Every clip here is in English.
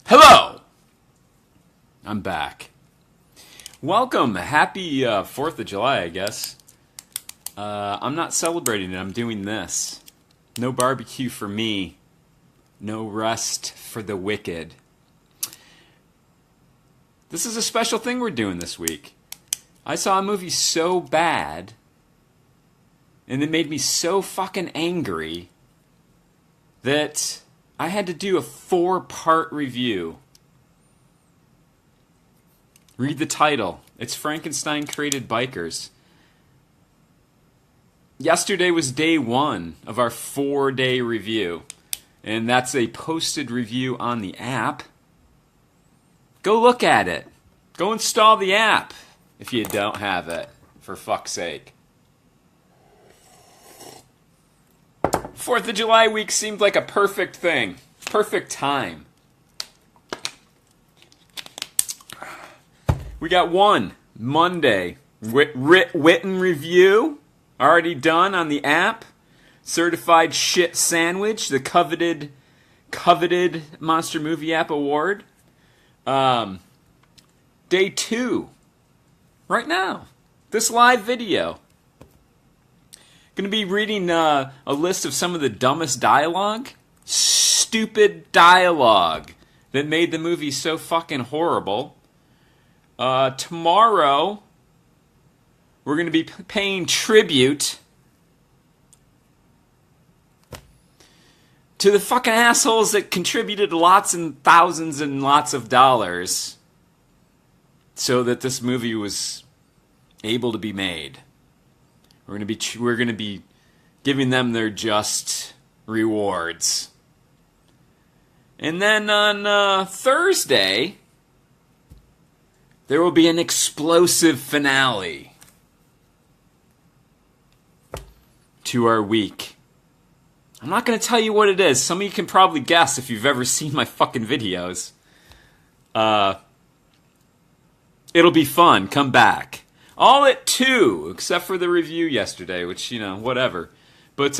Hello! I'm back. Welcome. Happy 4th of July, I guess. I'm not celebrating it. I'm doing this. No barbecue for me. No rest for the wicked. This is a special thing we're doing this week. I saw a movie so bad, and it made me so fucking angry that I had to do a 4-part review. Read the title. It's Frankenstein Created Bikers. Yesterday was day 1 of our 4-day review. And that's a posted review on the app. Go look at it. Go install the app if you don't have it, for fuck's sake. 4th of July week seemed like a perfect thing. Perfect time. We got one Monday. Written review. Already done on the app. Certified shit sandwich. The coveted Monster Movie App Award. Day 2. Right now. This live video. Going to be reading a list of some of the dumbest dialogue. Stupid dialogue that made the movie so fucking horrible. Tomorrow, we're going to be paying tribute to the fucking assholes that contributed lots and thousands and lots of dollars so that this movie was able to be made. We're going to be giving them their just rewards. And then on Thursday, there will be an explosive finale to our week. I'm not going to tell you what it is. Some of you can probably guess if you've ever seen my fucking videos. It'll be fun. Come back. All at 2, except for the review yesterday, which, whatever. But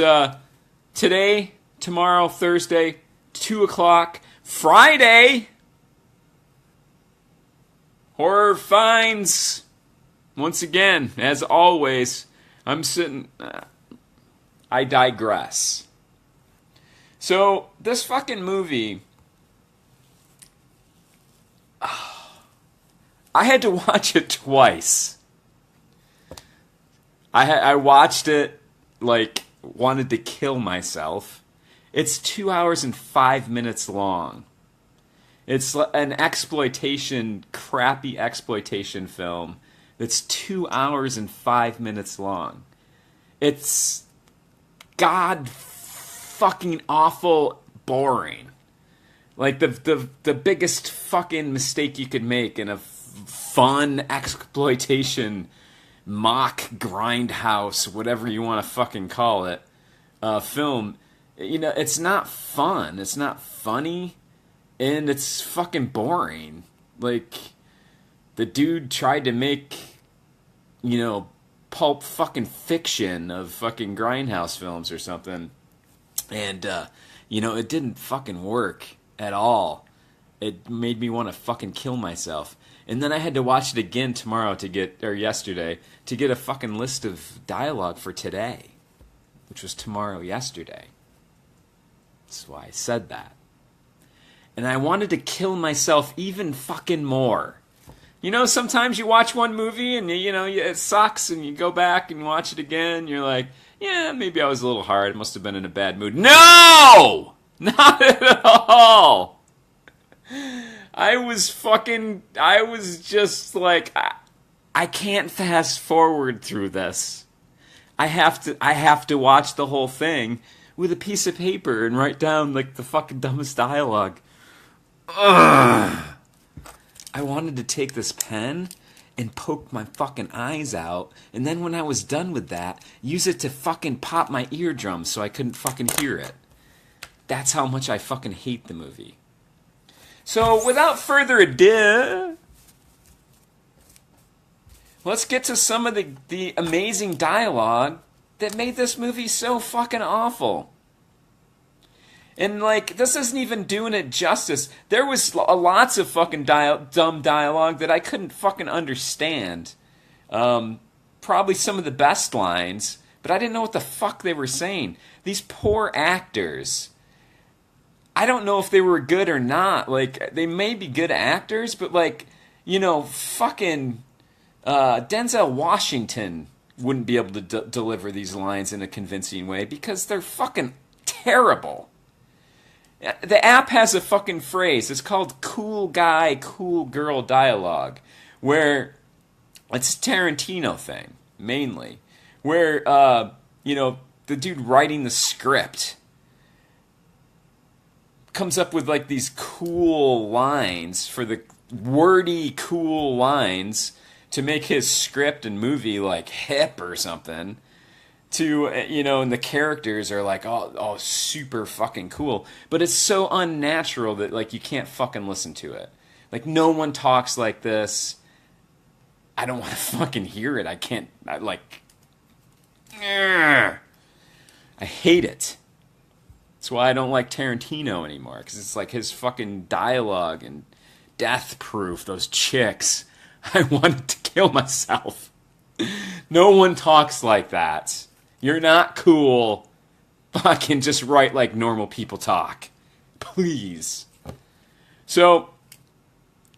today, tomorrow, Thursday, 2 o'clock, Friday, Horror Finds. Once again, as always, I'm sitting... I digress. So, this fucking movie... I had to watch it twice. I watched it, wanted to kill myself. It's 2 hours and 5 minutes long. It's an crappy exploitation film that's 2 hours and 5 minutes long. It's god fucking awful boring. Like the biggest fucking mistake you could make in a fun exploitation mock grindhouse, whatever you want to fucking call it, film. It's not fun. It's not funny. And it's fucking boring. Like, the dude tried to make, pulp fucking fiction of fucking grindhouse films or something. And, it didn't fucking work at all. It made me want to fucking kill myself. And then I had to watch it again yesterday, to get a fucking list of dialogue for today. Which was yesterday. That's why I said that. And I wanted to kill myself even fucking more. Sometimes you watch one movie and, it sucks, and you go back and watch it again, and you're like, yeah, maybe I was a little hard. I must have been in a bad mood. No! Not at all! I was just like, I can't fast forward through this. I have to watch the whole thing with a piece of paper and write down, the fucking dumbest dialogue. Ugh. I wanted to take this pen and poke my fucking eyes out, and then when I was done with that, use it to fucking pop my eardrums so I couldn't fucking hear it. That's how much I fucking hate the movie. So, without further ado, let's get to some of the amazing dialogue that made this movie so fucking awful. And, like, this isn't even doing it justice. There was lots of fucking dumb dialogue that I couldn't fucking understand. Probably some of the best lines, but I didn't know what the fuck they were saying. These poor actors. I don't know if they were good or not. Like, they may be good actors, but, like, you know, fucking Denzel Washington wouldn't be able to deliver these lines in a convincing way because they're fucking terrible. The app has a fucking phrase. It's called cool guy, cool girl dialogue, where it's a Tarantino thing, mainly, where, you know, the dude writing the script comes up with, like, these cool lines for the wordy, cool lines to make his script and movie, like, hip or something. To, you know, and the characters are like, oh, super fucking cool. But it's so unnatural that, like, you can't fucking listen to it. Like, no one talks like this. I don't want to fucking hear it. I can't, I hate it. That's why I don't like Tarantino anymore. Because it's like his fucking dialogue and Death Proof, those chicks. I wanted to kill myself. No one talks like that. You're not cool. Fucking just write like normal people talk. Please. So,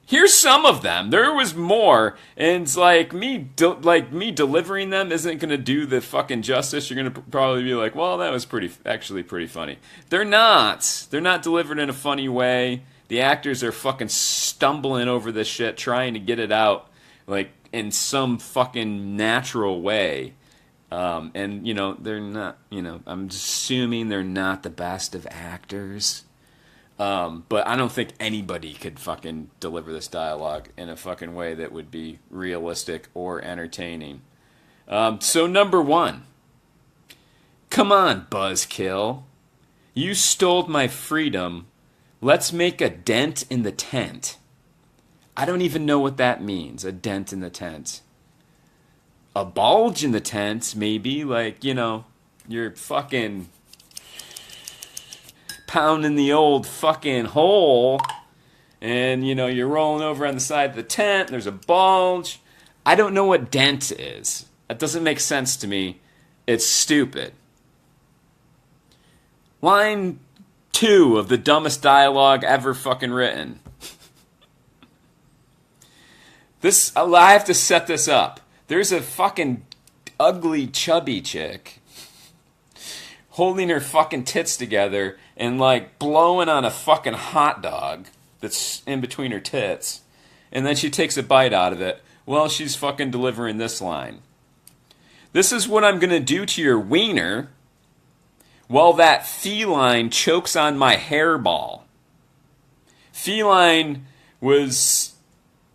here's some of them. There was more, and it's like me delivering them isn't gonna do the fucking justice. You're gonna probably be like, well, that was actually pretty funny. They're not. They're not delivered in a funny way. The actors are fucking stumbling over this shit, trying to get it out, like, in some fucking natural way. And, you know, they're not, you know, I'm assuming they're not the best of actors. But I don't think anybody could fucking deliver this dialogue in a fucking way that would be realistic or entertaining. So number one. Come on, Buzzkill. You stole my freedom. Let's make a dent in the tent. I don't even know what that means, a dent in the tent. A bulge in the tent, maybe, like, you know, you're fucking pounding the old fucking hole, and, you know, you're rolling over on the side of the tent, there's a bulge. I don't know what dent is. That doesn't make sense to me. It's stupid. Line 2 of the dumbest dialogue ever fucking written. I have to set this up. There's a fucking ugly, chubby chick holding her fucking tits together and, like, blowing on a fucking hot dog that's in between her tits. And then she takes a bite out of it. Well, she's fucking delivering this line. This is what I'm gonna do to your wiener while that feline chokes on my hairball. Feline was...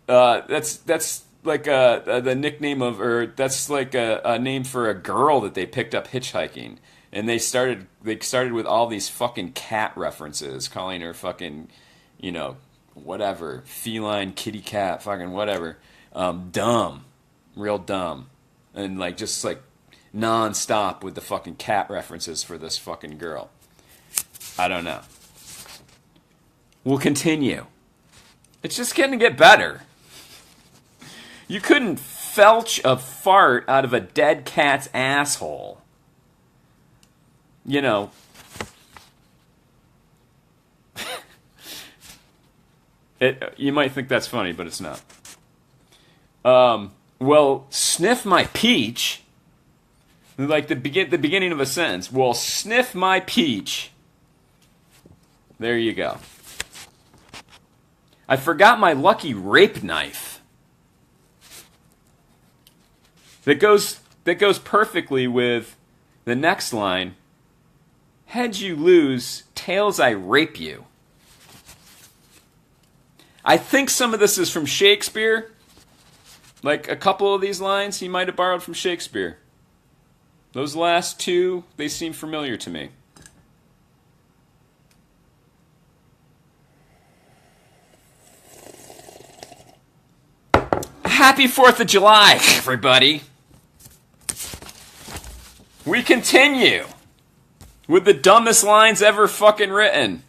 that's like the nickname of, or that's like a name for a girl that they picked up hitchhiking, and they started with all these fucking cat references, calling her fucking, you know, whatever, feline, kitty cat, fucking whatever, dumb, real dumb, and like just like non-stop with the fucking cat references for this fucking girl. I don't know. We'll continue. It's just going to get better. You couldn't felch a fart out of a dead cat's asshole. You know. You might think that's funny, but it's not. Well, sniff my peach. Like the beginning of a sentence. Well, sniff my peach. There you go. I forgot my lucky rape knife. That goes perfectly with the next line. Heads you lose, tails I rape you. I think some of this is from Shakespeare. Like a couple of these lines he might have borrowed from Shakespeare. Those last two, they seem familiar to me. Happy 4th of July, everybody. We continue. with the dumbest lines ever fucking written.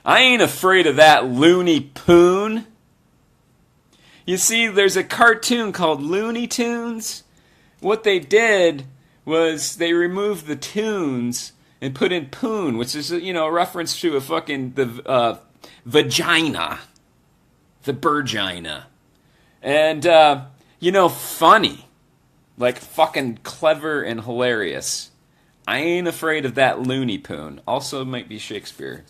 I ain't afraid of that Looney Poon. You see, there's a cartoon called Looney Tunes. What they did was they removed the tunes and put in poon, which is, a reference to the vagina. The burgina. And, funny. Like, fucking clever and hilarious. I ain't afraid of that Looney Poon. Also might be Shakespeare.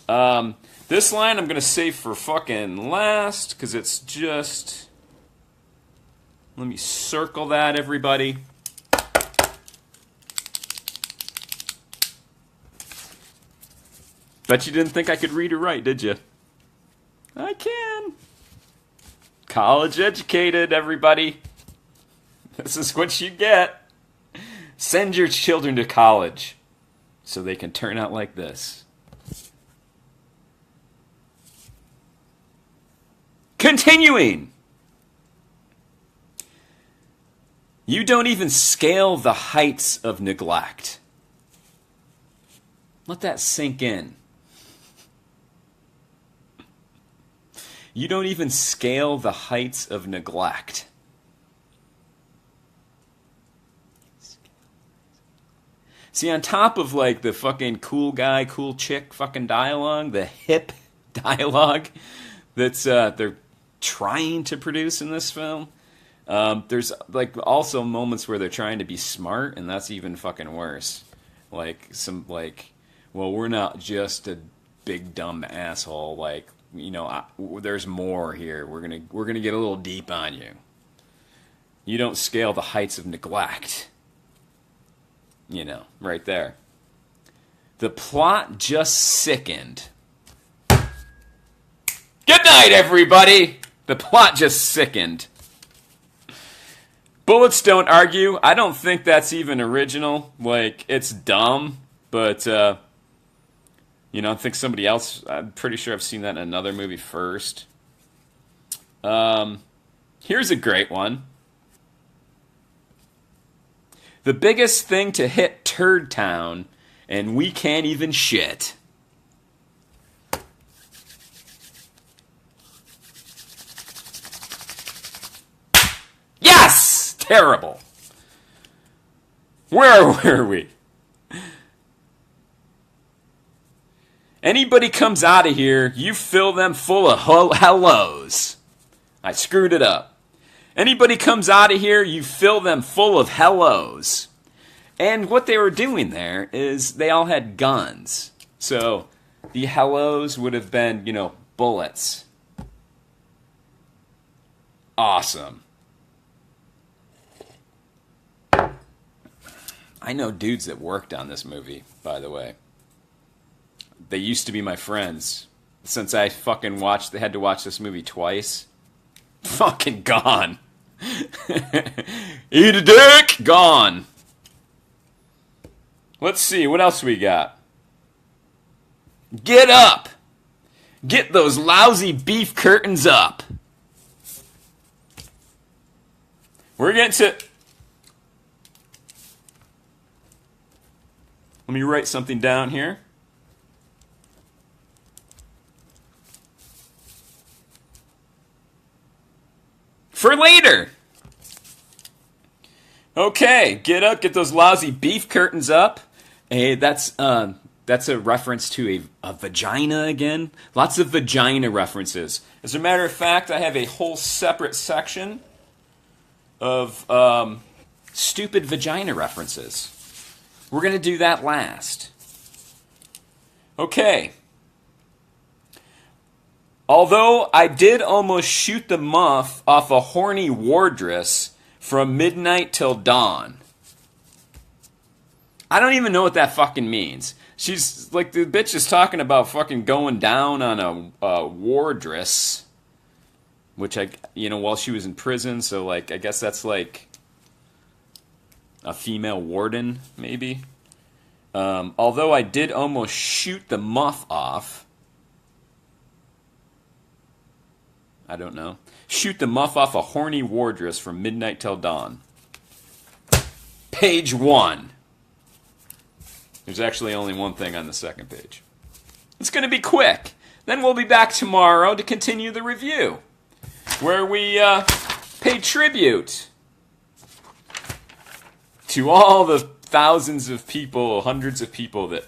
This line I'm going to save for fucking last, because it's just... Let me circle that, everybody. Bet you didn't think I could read or write, did you? I can. College educated, everybody. This is what you get. Send your children to college so they can turn out like this. Continuing. You don't even scale the heights of neglect. Let that sink in. You don't even scale the heights of neglect. See, on top of like the fucking cool guy, cool chick fucking dialogue, the hip dialogue that's they're trying to produce in this film, there's like also moments where they're trying to be smart, and that's even fucking worse. Like well, we're not just a big dumb asshole. Like, there's more here. We're gonna get a little deep on you. You don't scale the heights of neglect. Right there. The plot just sickened. Good night, everybody. The plot just sickened. Bullets don't argue. I don't think that's even original. Like, it's dumb, but I think somebody else, I'm pretty sure I've seen that in another movie first. Here's a great one. The biggest thing to hit Turd Town, and we can't even shit. Yes! Terrible. Where were we? Anybody comes out of here, you fill them full of hellos. I screwed it up. Anybody comes out of here, you fill them full of hellos. And what they were doing there is they all had guns. So the hellos would have been, bullets. Awesome. I know dudes that worked on this movie, by the way. They used to be my friends. Since I fucking had to watch this movie twice. Fucking gone. Eat a dick! Gone. Let's see, what else we got? Get up! Get those lousy beef curtains up! We're getting to... Let me write something down here. For later! Okay, get up, get those lousy beef curtains up. Hey, that's a reference to a vagina again. Lots of vagina references. As a matter of fact, I have a whole separate section of stupid vagina references. We're going to do that last. Okay. Although I did almost shoot the muff off a horny wardress from midnight till dawn. I don't even know what that fucking means. She's like, the bitch is talking about fucking going down on a wardress, which while she was in prison, so like, I guess that's like a female warden, maybe. Although I did almost shoot the muff off. I don't know. Shoot the muff off a horny wardress from midnight till dawn. Page 1. There's actually only one thing on the second page. It's going to be quick. Then we'll be back tomorrow to continue the review, where we pay tribute to all the thousands of people, hundreds of people that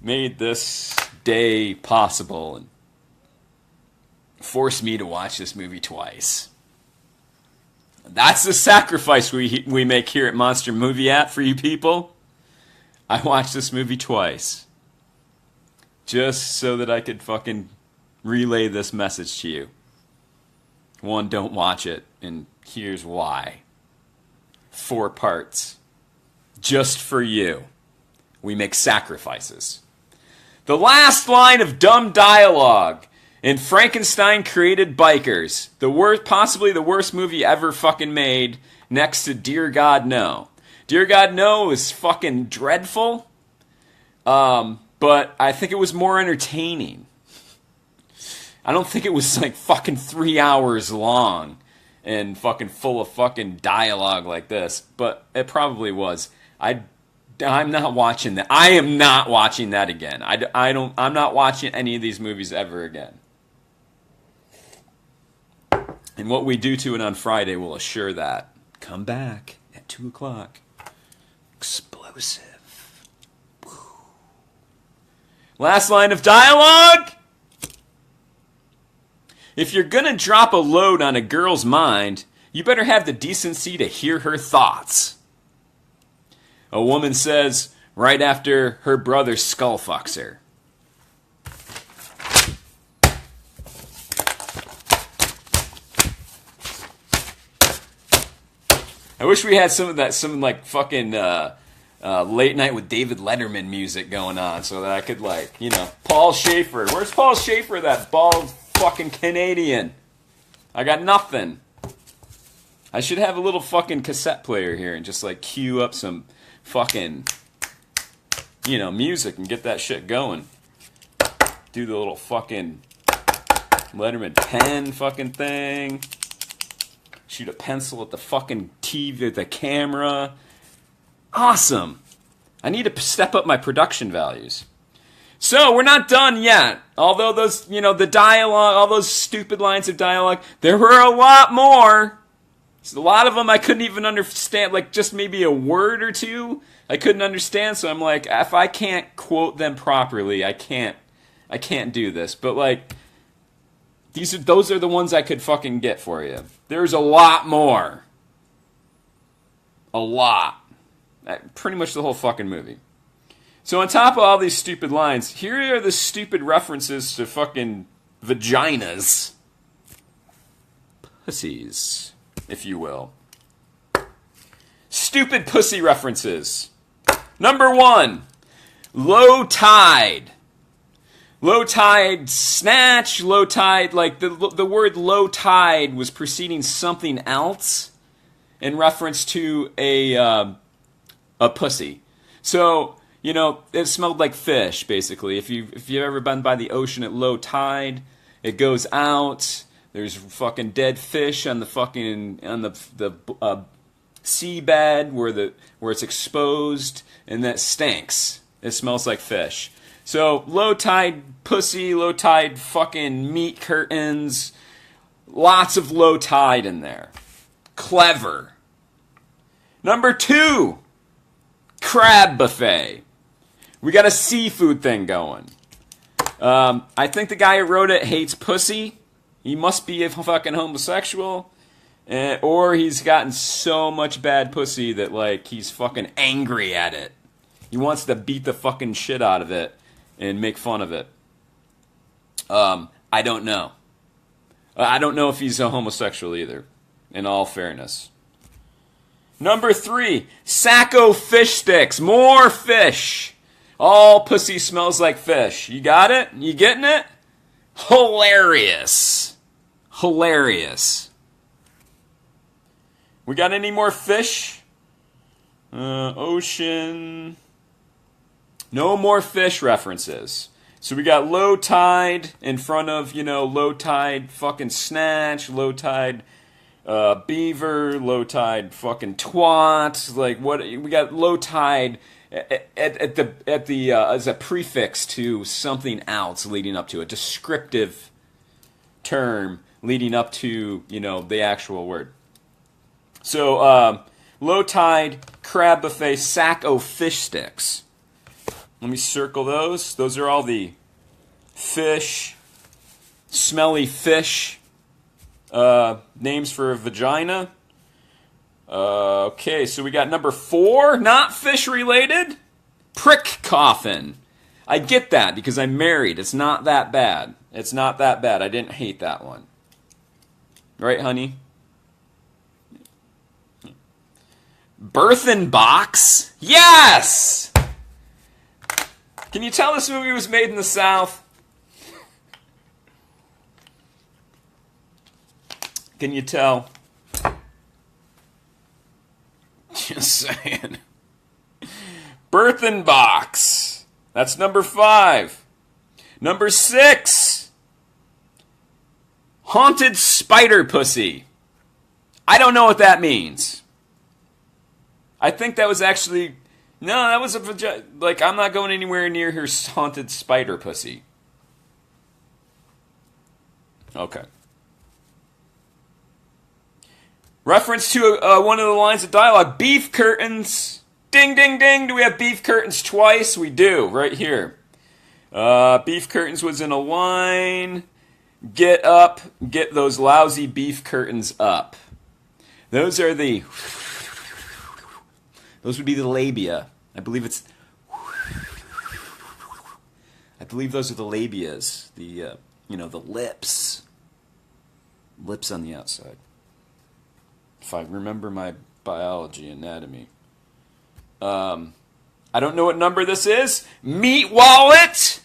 made this day possible and forced me to watch this movie twice. That's the sacrifice we make here at Monster Movie App for you people. I watched this movie twice. Just so that I could fucking relay this message to you. One, don't watch it, and here's why. 4 parts. Just for you. We make sacrifices. The last line of dumb dialogue in Frankenstein Created Bikers. Possibly the worst movie ever fucking made, next to Dear God No. Dear God No is fucking dreadful. But I think it was more entertaining. I don't think it was like fucking 3 hours long and fucking full of fucking dialogue like this. But it probably was. I'm not watching that. I am not watching that again. I'm not watching any of these movies ever again. And what we do to it on Friday will assure that. Come back at 2 o'clock. Explosive. Last line of dialogue. If you're gonna drop a load on a girl's mind, you better have the decency to hear her thoughts. A woman says right after her brother skull fucks her. I wish we had some like fucking late night with David Letterman music going on so that I could Paul Schaefer. Where's Paul Schaefer, that bald fucking Canadian? I got nothing. I should have a little fucking cassette player here and just cue up some fucking music and get that shit going. Do the little fucking Letterman pen fucking thing. Shoot a pencil at the fucking TV, the camera. Awesome. I need to step up my production values. So, we're not done yet. Although those, the dialogue, all those stupid lines of dialogue, there were a lot more. So a lot of them I couldn't even understand, just maybe a word or two I couldn't understand. So I'm like, if I can't quote them properly, I can't do this. But those are the ones I could fucking get for you. There's a lot more. A lot. Pretty much the whole fucking movie. So on top of all these stupid lines, here are the stupid references to fucking vaginas. Pussies, if you will. Stupid pussy references. Number 1, low tide. Low tide snatch, low tide, the word low tide was preceding something else in reference to a pussy. So, it smelled like fish, basically. If you've ever been by the ocean at low tide, it goes out. There's fucking dead fish on the seabed where it's exposed, and that stinks. It smells like fish. So, low tide pussy, low tide fucking meat curtains, lots of low tide in there. Clever. Number 2, crab buffet. We got a seafood thing going. I think the guy who wrote it hates pussy. He must be a fucking homosexual. Or he's gotten so much bad pussy that, he's fucking angry at it. He wants to beat the fucking shit out of it and make fun of it. I don't know. I don't know if he's a homosexual either, in all fairness. Number 3, Sacco fish sticks. More fish. All pussy smells like fish. You got it? You getting it? Hilarious. Hilarious. We got any more fish? Ocean. No more fish references. So we got low tide in front of, low tide fucking snatch, low tide beaver, low tide fucking twat. What we got low tide at the as a prefix to something else leading up to a descriptive term leading up to, the actual word. So, low tide crab buffet sack o' fish sticks. Let me circle those. Those are all the fish, smelly fish names for a vagina. Okay, so we got number 4, not fish related. Prick coffin. I get that because I'm married. It's not that bad. It's not that bad. I didn't hate that one. Right, honey? Birthin' box? Yes! Can you tell this movie was made in the South? Can you tell? Just saying. Birthin' box. That's number 5. Number 6. Haunted spider pussy. I don't know what that means. I think that was actually... No, that was a vagina. Like, I'm not going anywhere near her haunted spider pussy. Okay. Reference to one of the lines of dialogue. Beef curtains. Ding, ding, ding. Do we have beef curtains twice? We do, right here. Beef curtains was in a line. Get up. Get those lousy beef curtains up. Those are the... Those would be the labia. I believe it's... I believe those are the labias. The, the lips. Lips on the outside. If I remember my biology anatomy. I don't know what number this is. Meat wallet.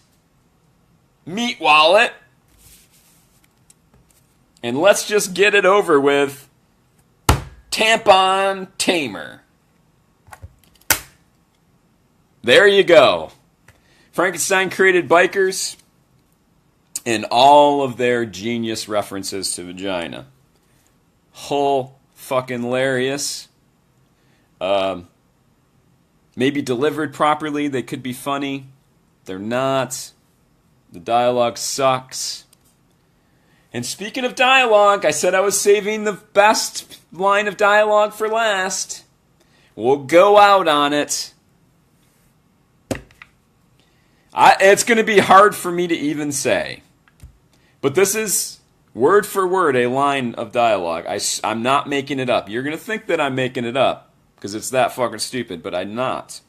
Meat wallet. And let's just get it over with. Tampon tamer. There you go. Frankenstein Created Bikers and all of their genius references to vagina. Whole fucking hilarious. Maybe delivered properly, they could be funny. They're not. The dialogue sucks. And speaking of dialogue, I said I was saving the best line of dialogue for last. We'll go out on it. It's going to be hard for me to even say. But this is, word for word, a line of dialogue. I'm not making it up. You're going to think that I'm making it up, because it's that fucking stupid, but I'm not.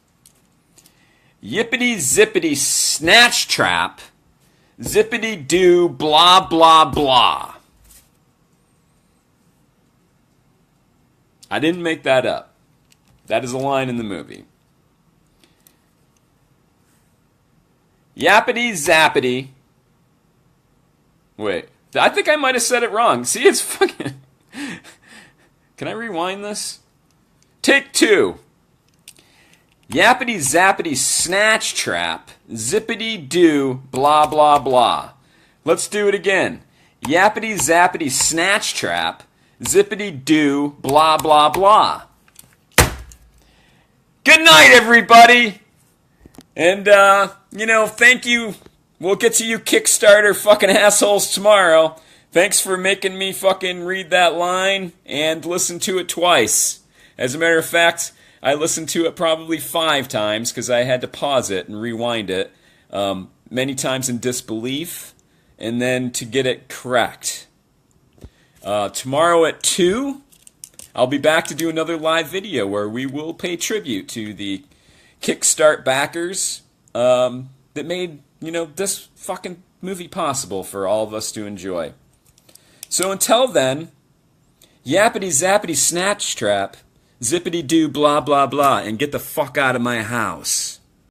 Yippity zippity snatch trap, zippity doo blah blah blah. I didn't make that up. That is a line in the movie. Yappity zappity. Wait, I think I might have said it wrong. See, it's fucking... Can I rewind this? Take 2. Yappity zappity snatch trap, zippity doo, blah blah blah. Let's do it again. Yappity zappity snatch trap, zippity doo, blah blah blah. Good night, everybody! And, thank you. We'll get to you Kickstarter fucking assholes tomorrow. Thanks for making me fucking read that line and listen to it twice. As a matter of fact, I listened to it probably 5 times because I had to pause it and rewind it many times in disbelief and then to get it correct. Tomorrow at 2, I'll be back to do another live video where we will pay tribute to the Kickstart backers that made, this fucking movie possible for all of us to enjoy. So until then, yappity zappity snatch trap, zippity doo blah blah blah, and get the fuck out of my house.